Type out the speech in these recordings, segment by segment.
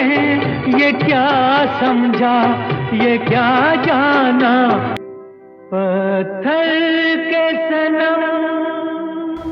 ये क्या समझा, ये क्या जाना, पत्थर के सनम।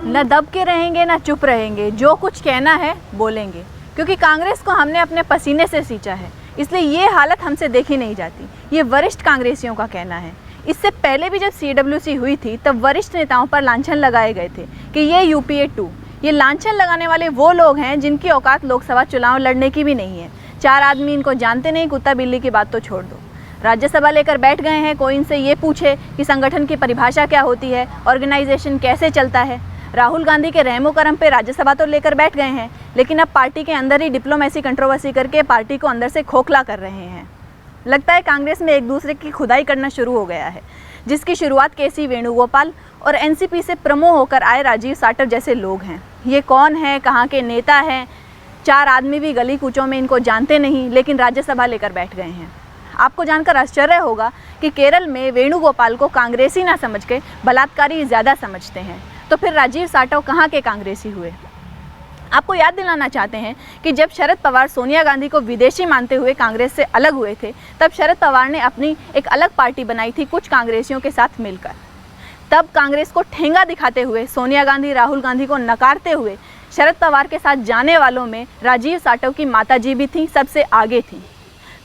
न दब के रहेंगे न चुप रहेंगे, जो कुछ कहना है बोलेंगे, क्योंकि कांग्रेस को हमने अपने पसीने से सींचा है, इसलिए ये हालत हमसे देखी नहीं जाती। ये वरिष्ठ कांग्रेसियों का कहना है। इससे पहले भी जब CWC हुई थी तब वरिष्ठ नेताओं पर लांछन लगाए गए थे कि ये UPA 2। ये लांछन लगाने वाले वो लोग हैं जिनकी औकात लोकसभा चुनाव लड़ने की भी नहीं है। 4 आदमी इनको जानते नहीं, कुत्ता बिल्ली की बात तो छोड़ दो। राज्यसभा लेकर बैठ गए हैं, कोई इनसे ये पूछे कि संगठन की परिभाषा क्या होती है, ऑर्गेनाइजेशन कैसे चलता है। राहुल गांधी के रहमो करम पे राज्यसभा तो लेकर बैठ गए हैं, लेकिन अब पार्टी के अंदर ही डिप्लोमेसी कंट्रोवर्सी करके पार्टी को अंदर से खोखला कर रहे हैं। लगता है कांग्रेस में एक दूसरे की खुदाई करना शुरू हो गया है, जिसकी शुरुआत KC वेणुगोपाल और NCP से प्रमो होकर आए राजीव साटव जैसे लोग हैं। ये कौन है, कहाँ के नेता हैं? 4 आदमी भी गली कूचों में इनको जानते नहीं, लेकिन राज्यसभा लेकर बैठ गए हैं। आपको जानकर आश्चर्य होगा कि केरल में वेणुगोपाल को कांग्रेसी ना समझ के बलात्कारी ज़्यादा समझते हैं, तो फिर राजीव साटव कहाँ के कांग्रेसी हुए? आपको याद दिलाना चाहते हैं कि जब शरद पवार सोनिया गांधी को विदेशी मानते हुए कांग्रेस से अलग हुए थे, तब शरद पवार ने अपनी एक अलग पार्टी बनाई थी कुछ कांग्रेसियों के साथ मिलकर। तब कांग्रेस को ठेंगा दिखाते हुए, सोनिया गांधी राहुल गांधी को नकारते हुए शरद पवार के साथ जाने वालों में राजीव साटव की माताजी भी थी, सबसे आगे थी।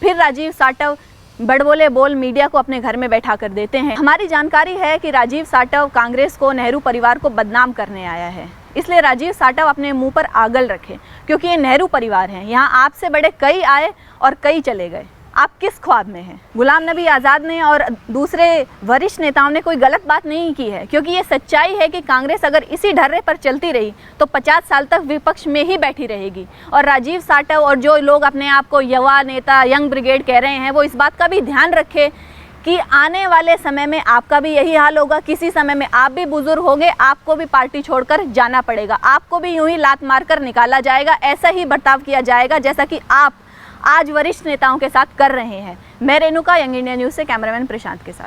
फिर राजीव साटव बड़बोले बोल मीडिया को अपने घर में बैठा कर देते हैं। हमारी जानकारी है कि राजीव साटव कांग्रेस को, नेहरू परिवार को बदनाम करने आया है, इसलिए राजीव साटव अपने मुंह पर आगल रखे, क्योंकि ये नेहरू परिवार हैं। यहाँ आपसे बड़े कई आए और कई चले गए। आप किस ख्वाब में हैं? गुलाम नबी आज़ाद ने और दूसरे वरिष्ठ नेताओं ने कोई गलत बात नहीं की है, क्योंकि ये सच्चाई है कि कांग्रेस अगर इसी ढर्रे पर चलती रही तो 50 साल तक विपक्ष में ही बैठी रहेगी। और राजीव साटव और जो लोग अपने आप को युवा नेता, यंग ब्रिगेड कह रहे हैं, वो इस बात का भी ध्यान रखे कि आने वाले समय में आपका भी यही हाल होगा। किसी समय में आप भी बुजुर्ग होंगे, आपको भी पार्टी छोड़कर जाना पड़ेगा, आपको भी यूं ही लात मारकर निकाला जाएगा। ऐसा ही बर्ताव किया जाएगा जैसा कि आप आज वरिष्ठ नेताओं के साथ कर रहे हैं। मैं रेणुका, यंग इंडिया न्यूज़ से कैमरामैन प्रशांत के साथ।